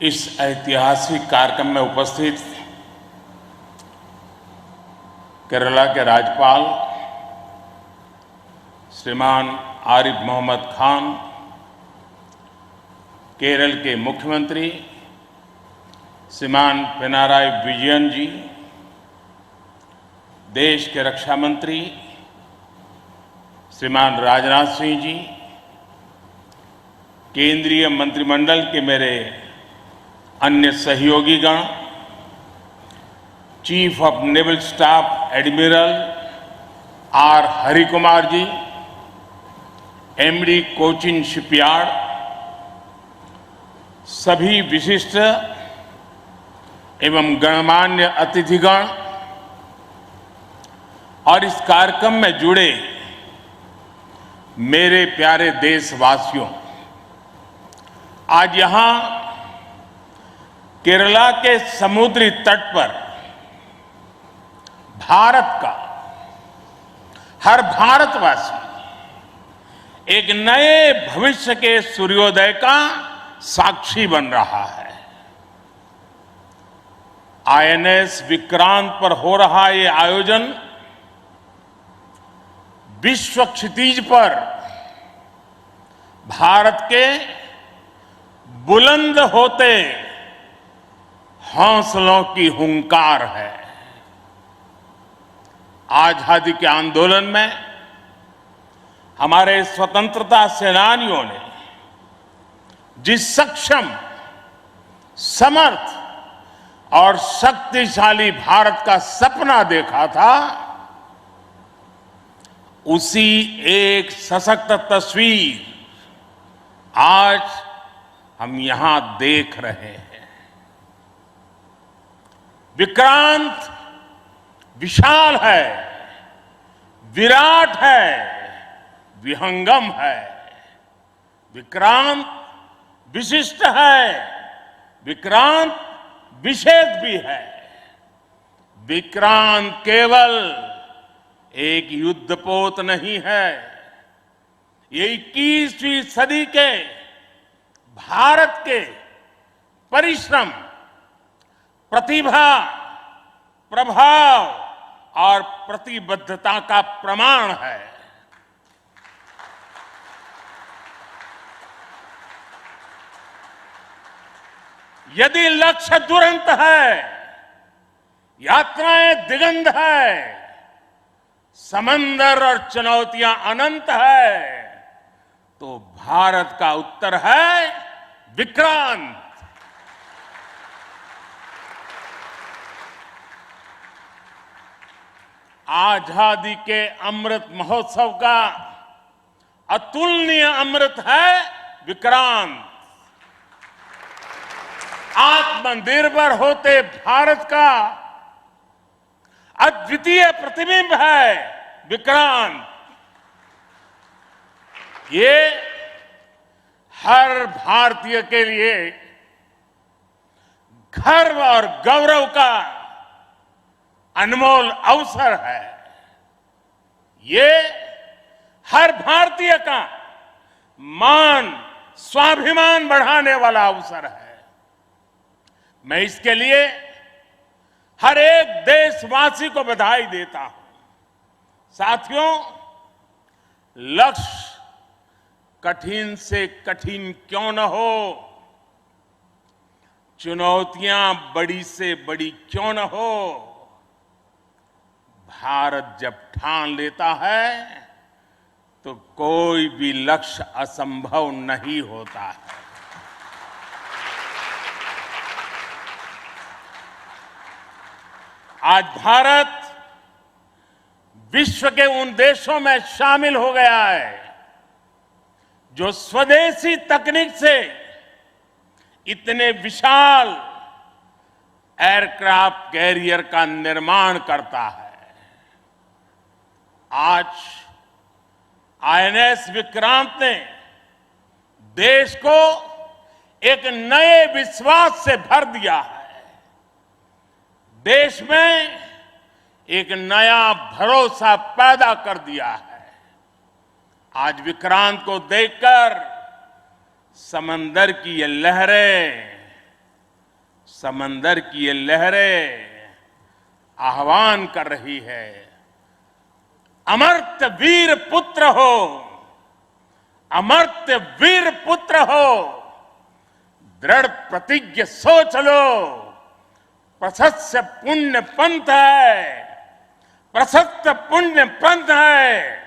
इस ऐतिहासिक कार्यक्रम में उपस्थित केरला के राज्यपाल श्रीमान आरिफ मोहम्मद खान, केरल के मुख्यमंत्री श्रीमान पिनाराई विजयन जी, देश के रक्षा मंत्री श्रीमान राजनाथ सिंह जी, केंद्रीय मंत्रिमंडल के मेरे अन्य सहयोगीगण, chief of naval staff admiral R Harikumar ji, MD Cochin shipyard, सभी विशिष्ट एवं गणमान्य अतिथिगण और इस कार्यक्रम में जुड़े मेरे प्यारे देशवासियों, आज यहां केरला के समुद्री तट पर भारत का हर भारतवासी एक नए भविष्य के सूर्योदय का साक्षी बन रहा है। आईएनएस विक्रांत पर हो रहा ये आयोजन विश्व क्षितिज पर भारत के बुलंद होते हौसलों की हुंकार है। आजादी के आंदोलन में हमारे स्वतंत्रता सेनानियों ने जिस सक्षम, समर्थ और शक्तिशाली भारत का सपना देखा था, उसी एक सशक्त तस्वीर आज हम यहां देख रहे हैं। विक्रांत विशाल है, विराट है, विहंगम है। विक्रांत विशिष्ट है, विक्रांत विशेष भी है। विक्रांत केवल एक युद्धपोत नहीं है, ये 21वीं सदी के भारत के परिश्रम, प्रतिभा, प्रभाव और प्रतिबद्धता का प्रमाण है। यदि लक्ष्य दुरंत है, यात्राएं दिगंत है, समंदर और चुनौतियां अनंत है, तो भारत का उत्तर है विक्रांत। आजादी के अमृत महोत्सव का अतुलनीय अमृत है विक्रांत। आत्मनिर्भर होते भारत का अद्वितीय प्रतिबिंब है विक्रांत। ये हर भारतीय के लिए गर्व और गौरव का अनमोल अवसर है। ये हर भारतीय का मान, स्वाभिमान बढ़ाने वाला अवसर है। मैं इसके लिए हर एक देशवासी को बधाई देता हूं। साथियों, लक्ष्य कठिन से कठिन क्यों न हो, चुनौतियां बड़ी से बड़ी क्यों न हो, भारत जब ठान लेता है तो कोई भी लक्ष्य असंभव नहीं होता है। आज भारत विश्व के उन देशों में शामिल हो गया है जो स्वदेशी तकनीक से इतने विशाल एयरक्राफ्ट कैरियर का निर्माण करता है। आज आईएनएस विक्रांत ने देश को एक नए विश्वास से भर दिया है। देश में एक नया भरोसा पैदा कर दिया है। आज विक्रांत को देखकर समंदर की ये लहरें समंदर की ये लहरें आह्वान कर रही है, अमर्त्य वीर पुत्र हो, अमर्त्य वीर पुत्र हो, दृढ़ प्रतिज्ञ सोच लो, प्रशस्त पुण्य पंथ है, प्रशस्त पुण्य पंथ है।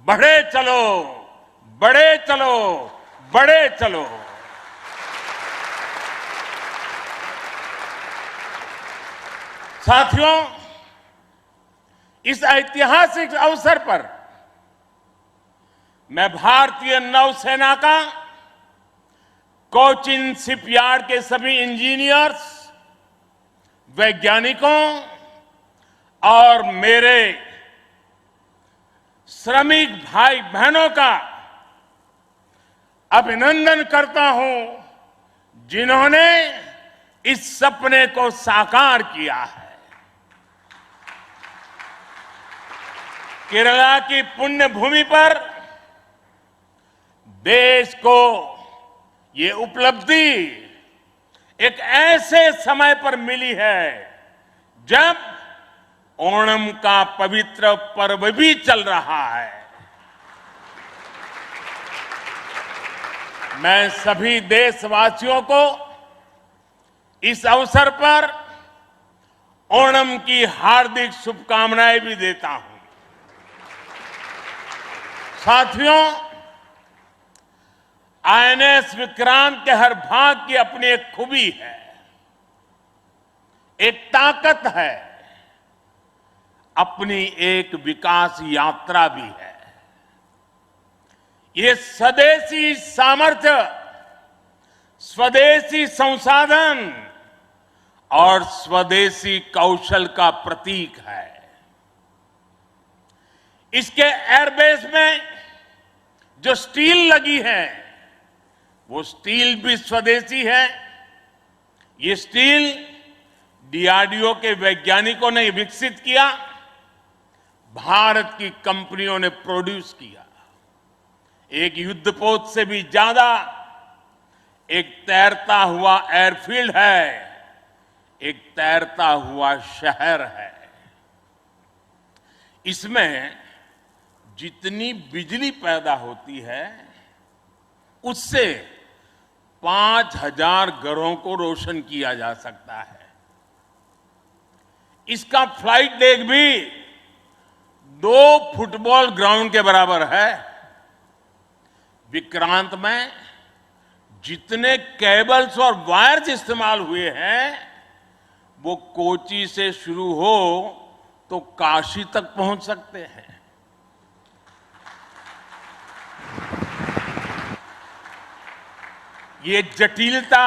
बढ़े चलो, बढ़े चलो, बढ़े चलो। साथियों, इस ऐतिहासिक अवसर पर मैं भारतीय नौसेना का कोचिन शिपयार्ड के सभी इंजीनियर्स, वैज्ञानिकों और मेरे श्रमिक भाई बहनों का अभिनंदन करता हूं, जिन्होंने इस सपने को साकार किया है। केरला की पुण्य भूमि पर देश को ये उपलब्धि एक ऐसे समय पर मिली है जब ओणम का पवित्र पर्व भी चल रहा है। मैं सभी देशवासियों को इस अवसर पर ओणम की हार्दिक शुभकामनाएं भी देता हूं। साथियों, आईएनएस विक्रांत के हर भाग की अपनी एक खूबी है, एक ताकत है, अपनी एक विकास यात्रा भी है। ये स्वदेशी सामर्थ्य, स्वदेशी संसाधन और स्वदेशी कौशल का प्रतीक है। इसके एयरबेस में जो स्टील लगी है, वो स्टील भी स्वदेशी है। ये स्टील डीआरडीओ के वैज्ञानिकों ने विकसित किया, भारत की कंपनियों ने प्रोड्यूस किया। एक युद्धपोत से भी ज्यादा एक तैरता हुआ एयरफील्ड है, एक तैरता हुआ शहर है। इसमें जितनी बिजली पैदा होती है, उससे 5000 घरों को रोशन किया जा सकता है। इसका फ्लाइट डेक भी 2 फुटबॉल ग्राउंड के बराबर है। विक्रांत में जितने केबल्स और वायर्स इस्तेमाल हुए हैं, वो कोची से शुरू हो तो काशी तक पहुंच सकते हैं। ये जटिलता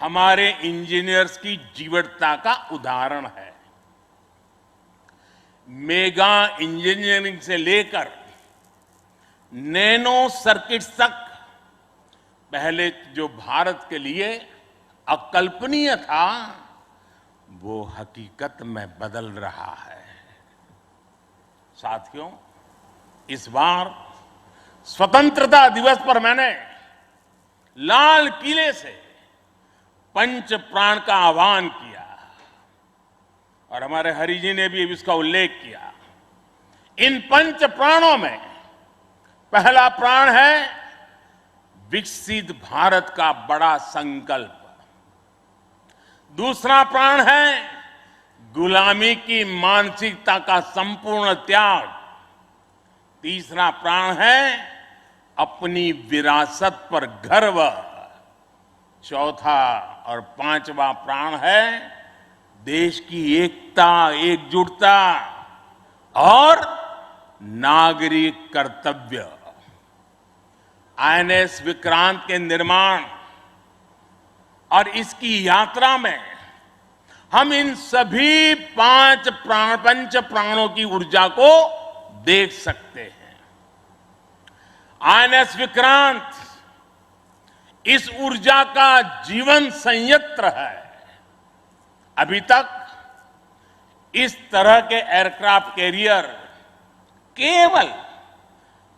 हमारे इंजीनियर्स की जीवटता का उदाहरण है। मेगा इंजीनियरिंग से लेकर नैनो सर्किट्स तक पहले जो भारत के लिए अकल्पनीय था, वो हकीकत में बदल रहा है। साथियों, इस बार स्वतंत्रता दिवस पर मैंने लाल किले से पंच प्राण का आह्वान किया और हमारे हरि जी ने भी इसका उल्लेख किया। इन पंच प्राणों में पहला प्राण है विकसित भारत का बड़ा संकल्प, दूसरा प्राण है गुलामी की मानसिकता का संपूर्ण त्याग, तीसरा प्राण है अपनी विरासत पर गर्व, चौथा और पांचवा प्राण है देश की एकता, एकजुटता और नागरिक कर्तव्य। आईएनएस विक्रांत के निर्माण और इसकी यात्रा में हम इन सभी पंच प्राणों की ऊर्जा को देख सकते हैं। आईएनएस विक्रांत इस ऊर्जा का जीवन संयंत्र है। अभी तक इस तरह के एयरक्राफ्ट कैरियर केवल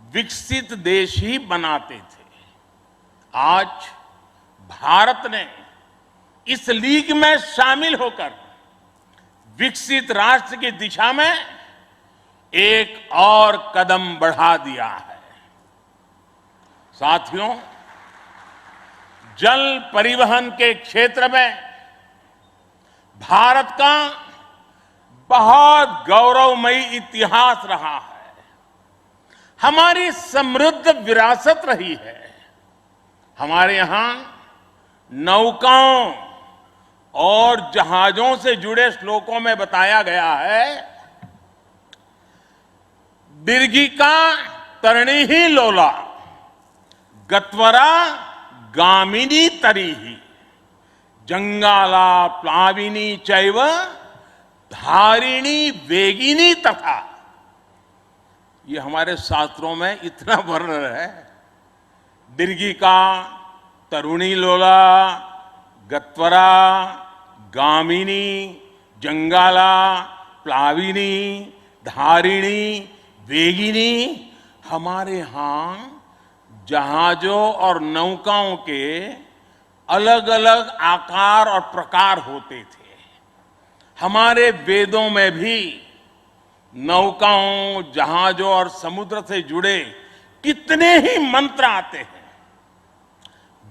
विकसित देश ही बनाते थे। आज भारत ने इस लीग में शामिल होकर विकसित राष्ट्र की दिशा में एक और कदम बढ़ा दिया है। साथियों, जल परिवहन के क्षेत्र में भारत का बहुत गौरवमयी इतिहास रहा है। हमारी समृद्ध विरासत रही है। हमारे यहां नौकाओं और जहाजों से जुड़े श्लोकों में बताया गया है, दीर्घिका तरणिहि लोला गत्वरा गामिनी तरीहि जंगाला प्लाविनी चैव धारिणी वेगिनी तथा। ये हमारे शास्त्रों में इतना वर्णन है। दीर्घिका तरुणी लोला गत्वरा गामिनी जंगाला प्लाविनी धारिणी वेगिनी। हमारे यहां जहाजों और नौकाओं के अलग अलग आकार और प्रकार होते थे। हमारे वेदों में भी नौकाओं, जहाजों और समुद्र से जुड़े कितने ही मंत्र आते हैं।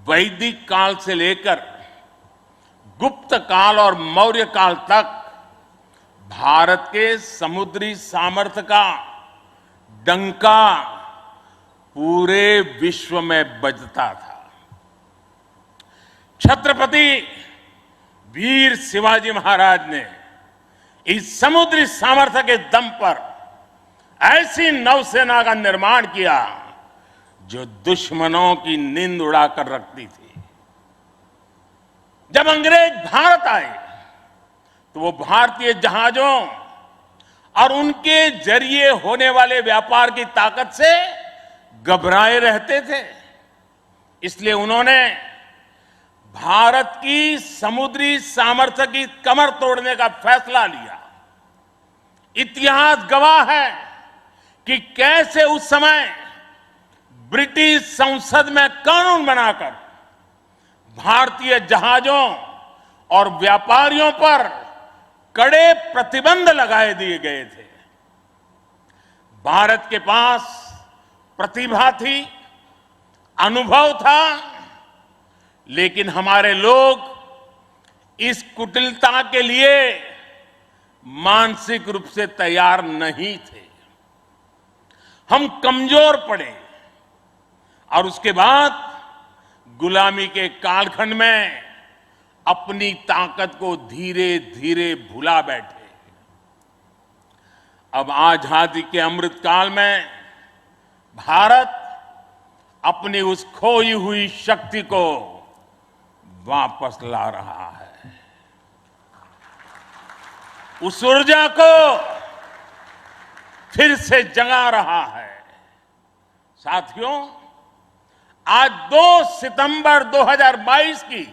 वैदिक काल से लेकर गुप्त काल और मौर्य काल तक भारत के समुद्री सामर्थ्य का डंका पूरे विश्व में बजता था। छत्रपति वीर शिवाजी महाराज ने इस समुद्री सामर्थ्य के दम पर ऐसी नौसेना का निर्माण किया जो दुश्मनों की नींद उड़ाकर रखती थी। जब अंग्रेज भारत आए तो वो भारतीय जहाजों और उनके जरिए होने वाले व्यापार की ताकत से घबराए रहते थे। इसलिए उन्होंने भारत की समुद्री सामर्थ्य की कमर तोड़ने का फैसला लिया। इतिहास गवाह है कि कैसे उस समय ब्रिटिश संसद में कानून बनाकर भारतीय जहाजों और व्यापारियों पर कड़े प्रतिबंध लगाए दिए गए थे। भारत के पास प्रतिभा थी, अनुभव था, लेकिन हमारे लोग इस कुटिलता के लिए मानसिक रूप से तैयार नहीं थे। हम कमजोर पड़े और उसके बाद गुलामी के कालखंड में अपनी ताकत को धीरे धीरे भुला बैठे। अब आजादी के अमृत काल में भारत अपनी उस खोई हुई शक्ति को वापस ला रहा है। उस ऊर्जा को फिर से जगा रहा है। साथियों, आज 2 सितंबर 2022 की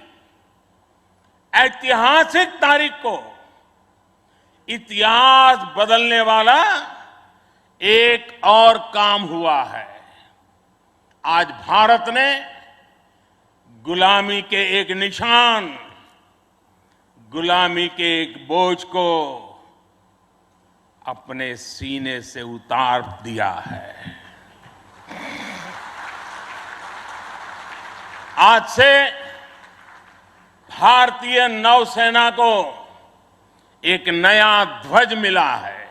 ऐतिहासिक तारीख को इतिहास बदलने वाला एक और काम हुआ है। आज भारत ने गुलामी के एक निशान, गुलामी के एक बोझ को अपने सीने से उतार दिया है। आज से भारतीय नौसेना को एक नया ध्वज मिला है।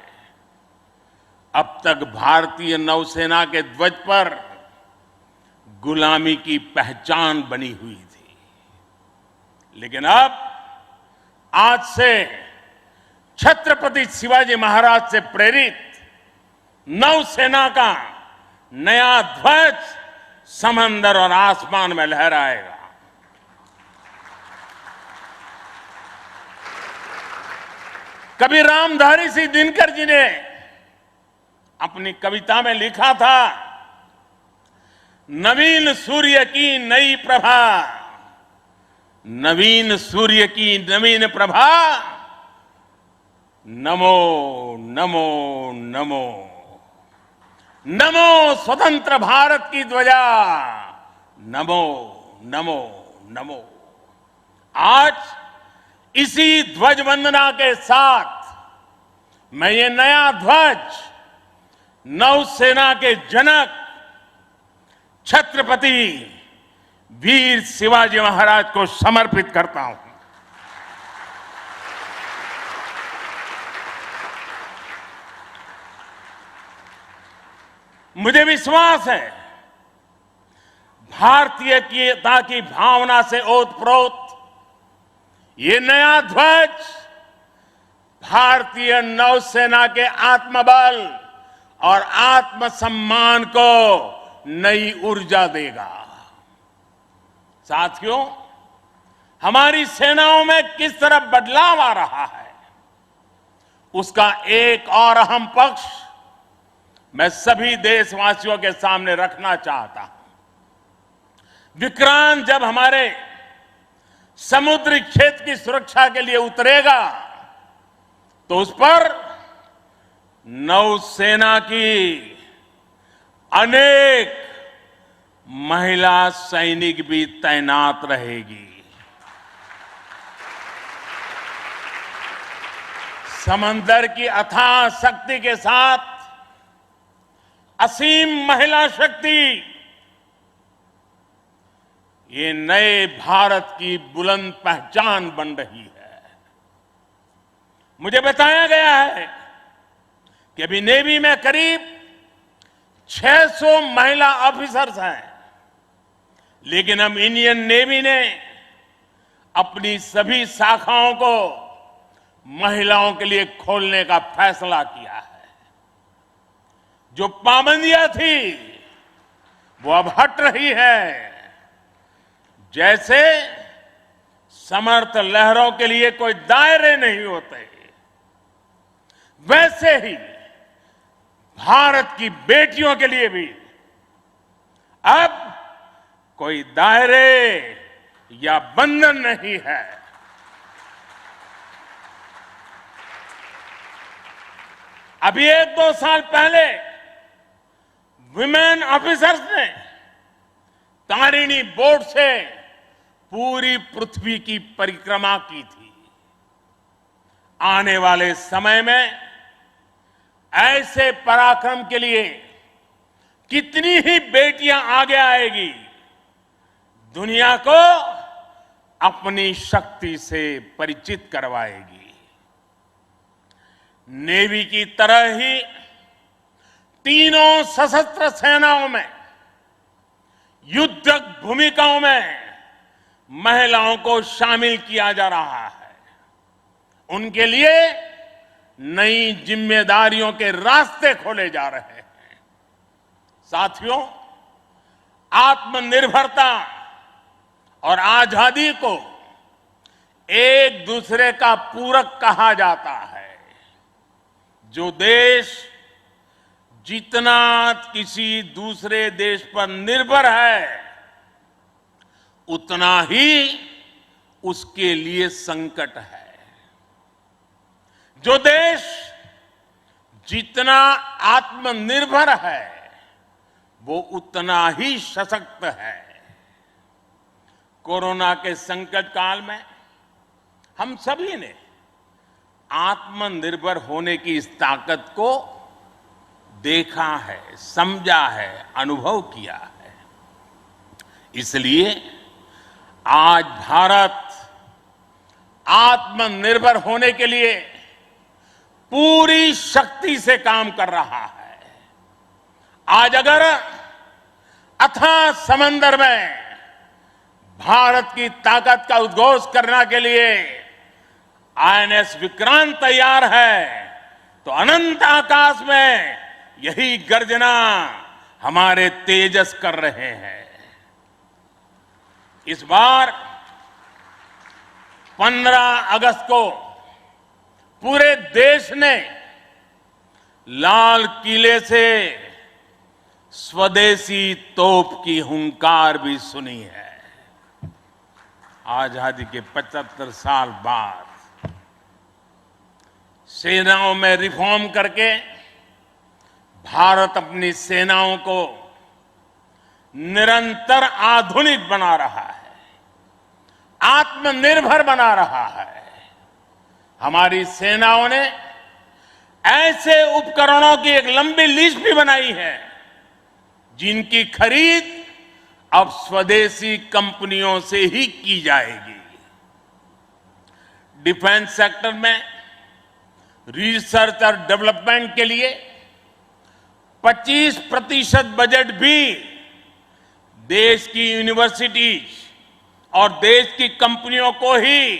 अब तक भारतीय नौसेना के ध्वज पर गुलामी की पहचान बनी हुई थी, लेकिन अब आज से छत्रपति शिवाजी महाराज से प्रेरित नौसेना का नया ध्वज समंदर और आसमान में लहराएगा। कभी रामधारी सिंह दिनकर जी ने अपनी कविता में लिखा था, नवीन सूर्य की नई प्रभा, नवीन सूर्य की नवीन प्रभा, नमो नमो नमो, नमो स्वतंत्र भारत की ध्वजा, नमो नमो नमो। आज इसी ध्वज वंदना के साथ मैं ये नया ध्वज नौसेना के जनक छत्रपति वीर शिवाजी महाराज को समर्पित करता हूं। मुझे विश्वास है भारतीयता की भावना से ओतप्रोत ये नया ध्वज भारतीय नौसेना के आत्मबल और आत्मसम्मान को नई ऊर्जा देगा। साथियों, हमारी सेनाओं में किस तरह बदलाव आ रहा है, उसका एक और अहम पक्ष मैं सभी देशवासियों के सामने रखना चाहता हूं। विक्रांत जब हमारे समुद्री क्षेत्र की सुरक्षा के लिए उतरेगा तो उस पर नौसेना की अनेक महिला सैनिक भी तैनात रहेगी। समंदर की अथाह शक्ति के साथ असीम महिला शक्ति ये नए भारत की बुलंद पहचान बन रही है। मुझे बताया गया है कि अभी नेवी में करीब 600 महिला ऑफिसर्स हैं, लेकिन अब इंडियन नेवी ने अपनी सभी शाखाओं को महिलाओं के लिए खोलने का फैसला किया है। जो पाबंदियां थी वो अब हट रही है। जैसे समर्थ लहरों के लिए कोई दायरे नहीं होते, वैसे ही भारत की बेटियों के लिए भी अब कोई दायरे या बंधन नहीं है। अभी 1-2 साल पहले विमेन ऑफिसर्स ने तारिणी बोट से पूरी पृथ्वी की परिक्रमा की थी। आने वाले समय में ऐसे पराक्रम के लिए कितनी ही बेटियां आगे आएगी, दुनिया को अपनी शक्ति से परिचित करवाएगी। नेवी की तरह ही तीनों सशस्त्र सेनाओं में युद्धक भूमिकाओं में महिलाओं को शामिल किया जा रहा है। उनके लिए नई जिम्मेदारियों के रास्ते खोले जा रहे हैं। साथियों, आत्मनिर्भरता और आजादी को एक दूसरे का पूरक कहा जाता है। जो देश जितना किसी दूसरे देश पर निर्भर है, उतना ही उसके लिए संकट है। जो देश जितना आत्मनिर्भर है, वो उतना ही सशक्त है। कोरोना के संकट काल में हम सभी ने आत्मनिर्भर होने की इस ताकत को देखा है, समझा है, अनुभव किया है। इसलिए आज भारत आत्मनिर्भर होने के लिए पूरी शक्ति से काम कर रहा है। आज अगर अथाह समंदर में भारत की ताकत का उद्घोष करने के लिए आईएनएस विक्रांत तैयार है, तो अनंत आकाश में यही गर्जना हमारे तेजस कर रहे हैं। इस बार 15 अगस्त को पूरे देश ने लाल किले से स्वदेशी तोप की हुंकार भी सुनी है। आजादी के 75 साल बाद सेनाओं में रिफॉर्म करके भारत अपनी सेनाओं को निरंतर आधुनिक बना रहा है। आत्मनिर्भर बना रहा है। हमारी सेनाओं ने ऐसे उपकरणों की एक लंबी लिस्ट भी बनाई है जिनकी खरीद अब स्वदेशी कंपनियों से ही की जाएगी। डिफेंस सेक्टर में रिसर्च और डेवलपमेंट के लिए 25% बजट भी देश की यूनिवर्सिटीज और देश की कंपनियों को ही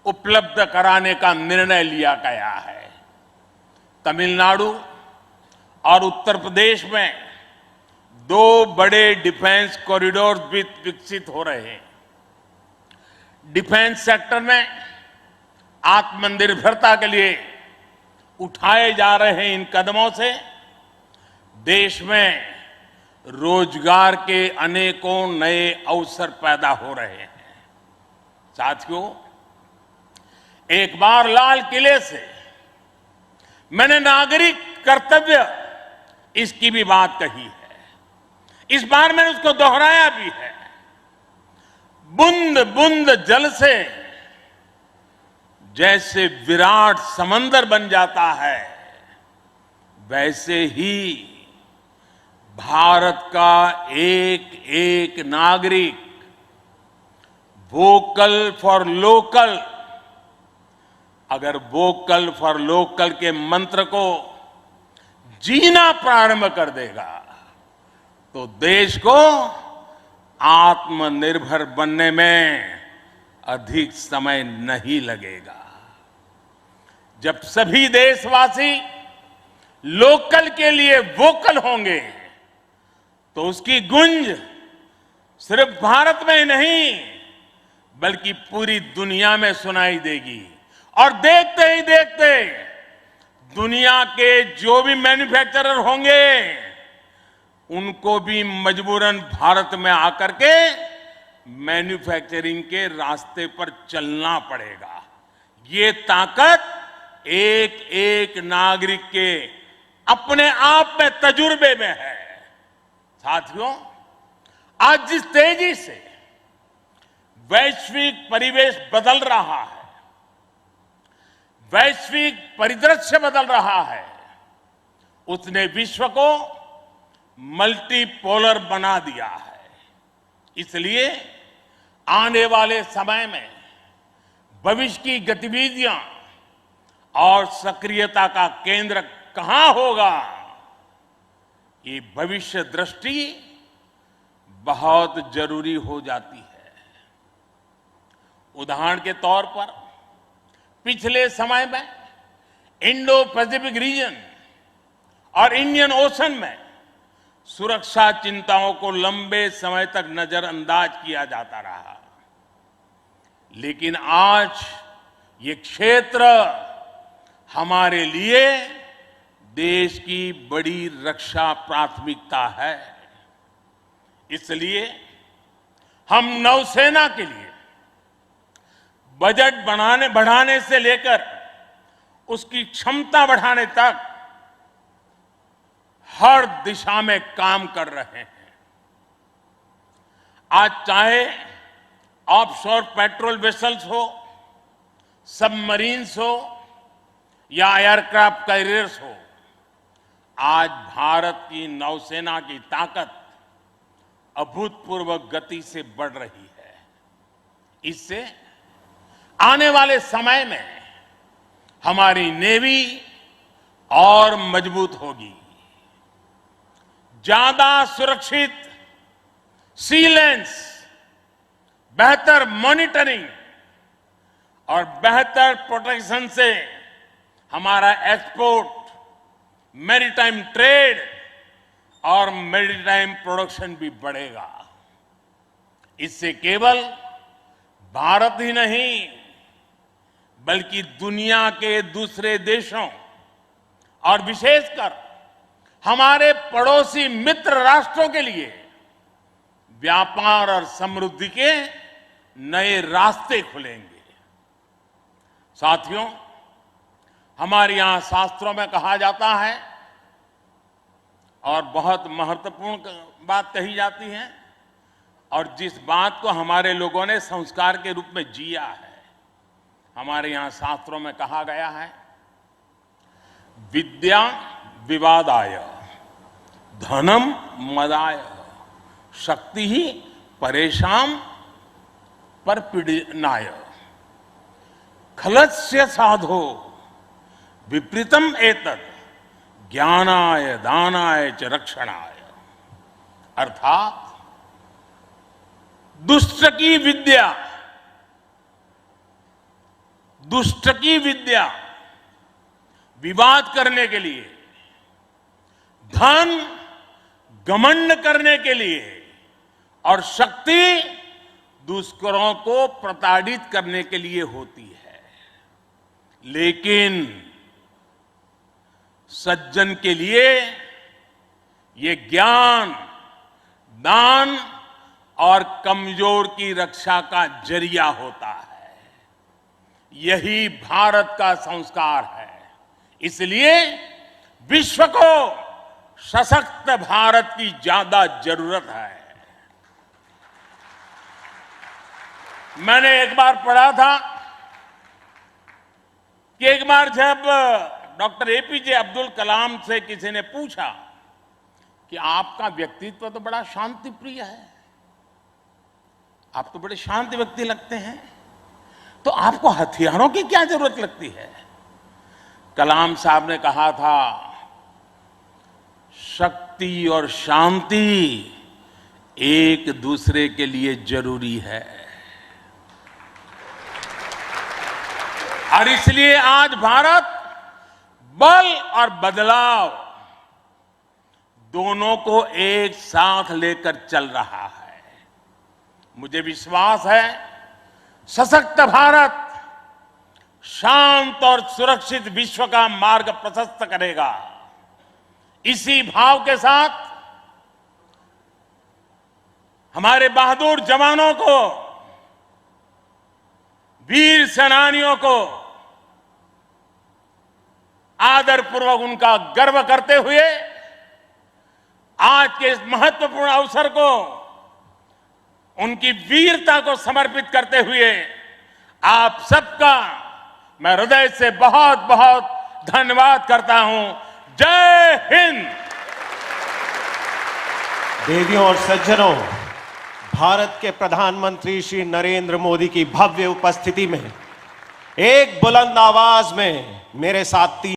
उपलब्ध कराने का निर्णय लिया गया है। तमिलनाडु और उत्तर प्रदेश में 2 बड़े डिफेंस कॉरिडोर भी विकसित हो रहे हैं। डिफेंस सेक्टर में आत्मनिर्भरता के लिए उठाए जा रहे इन कदमों से देश में रोजगार के अनेकों नए अवसर पैदा हो रहे हैं। साथियों, एक बार लाल किले से मैंने नागरिक कर्तव्य इसकी भी बात कही है। इस बार मैंने उसको दोहराया भी है। बूंद बूंद जल से जैसे विराट समंदर बन जाता है, वैसे ही भारत का एक एक नागरिक वोकल फॉर लोकल, अगर वोकल फॉर लोकल के मंत्र को जीना प्रारंभ कर देगा तो देश को आत्मनिर्भर बनने में अधिक समय नहीं लगेगा। जब सभी देशवासी लोकल के लिए वोकल होंगे तो उसकी गूंज सिर्फ भारत में नहीं बल्कि पूरी दुनिया में सुनाई देगी। और देखते ही देखते दुनिया के जो भी मैन्युफैक्चरर होंगे उनको भी मजबूरन भारत में आकर के मैन्युफैक्चरिंग के रास्ते पर चलना पड़ेगा। ये ताकत एक एक नागरिक के अपने आप में तजुर्बे में है। साथियों, आज जिस तेजी से वैश्विक परिवेश बदल रहा है, वैश्विक परिदृश्य बदल रहा है, उसने विश्व को मल्टीपोलर बना दिया है। इसलिए आने वाले समय में भविष्य की गतिविधियां और सक्रियता का केंद्र कहां होगा, ये भविष्य दृष्टि बहुत जरूरी हो जाती है। उदाहरण के तौर पर पिछले समय में इंडो पैसिफिक रीजन और इंडियन ओशन में सुरक्षा चिंताओं को लंबे समय तक नजरअंदाज किया जाता रहा, लेकिन आज ये क्षेत्र हमारे लिए देश की बड़ी रक्षा प्राथमिकता है। इसलिए हम नौसेना के लिए बजट बढ़ाने से लेकर उसकी क्षमता बढ़ाने तक हर दिशा में काम कर रहे हैं। आज चाहे ऑफशोर पेट्रोल वेसल्स हो, सबमरीन्स हो या एयरक्राफ्ट कैरियर्स हो, आज भारत की नौसेना की ताकत अभूतपूर्व गति से बढ़ रही है। इससे आने वाले समय में हमारी नेवी और मजबूत होगी। ज्यादा सुरक्षित सी लेन्स, बेहतर मॉनिटरिंग और बेहतर प्रोटेक्शन से हमारा एक्सपोर्ट, मैरीटाइम ट्रेड और मैरीटाइम प्रोडक्शन भी बढ़ेगा। इससे केवल भारत ही नहीं बल्कि दुनिया के दूसरे देशों और विशेषकर हमारे पड़ोसी मित्र राष्ट्रों के लिए व्यापार और समृद्धि के नए रास्ते खुलेंगे। साथियों, हमारे यहां शास्त्रों में कहा जाता है और बहुत महत्वपूर्ण बात कही जाती है, और जिस बात को हमारे लोगों ने संस्कार के रूप में जिया है। हमारे यहां शास्त्रों में कहा गया है, विद्या विवादाय, धनम मदाय, शक्ति ही परेशान पर पीड़नाय, खलस्य साधो विपरीतम एतत् ज्ञानाय दानाय च रक्षणाय। अर्थात दुष्ट की विद्या विवाद करने के लिए, धन घमंड करने के लिए और शक्ति दुष्करों को प्रताड़ित करने के लिए होती है। लेकिन सज्जन के लिए ये ज्ञान, दान और कमजोर की रक्षा का जरिया होता है। यही भारत का संस्कार है। इसलिए विश्व को सशक्त भारत की ज्यादा जरूरत है। मैंने एक बार पढ़ा था कि एक बार जब डॉक्टर एपीजे अब्दुल कलाम से किसी ने पूछा कि आपका व्यक्तित्व तो बड़ा शांति प्रिय है, आप तो बड़े शांत व्यक्ति लगते हैं, तो आपको हथियारों की क्या जरूरत लगती है? कलाम साहब ने कहा था, शक्ति और शांति एक दूसरे के लिए जरूरी है। और इसलिए आज भारत बल और बदलाव दोनों को एक साथ लेकर चल रहा है। मुझे विश्वास है, सशक्त भारत शांत और सुरक्षित विश्व का मार्ग प्रशस्त करेगा। इसी भाव के साथ हमारे बहादुर जवानों को, वीर सेनानियों को आदरपूर्वक उनका गर्व करते हुए आज के इस महत्वपूर्ण अवसर को, उनकी वीरता को समर्पित करते हुए आप सबका मैं हृदय से बहुत बहुत धन्यवाद करता हूं। जय हिंद। देवियों और सज्जनों, भारत के प्रधानमंत्री श्री नरेंद्र मोदी की भव्य उपस्थिति में एक बुलंद आवाज में मेरे साथ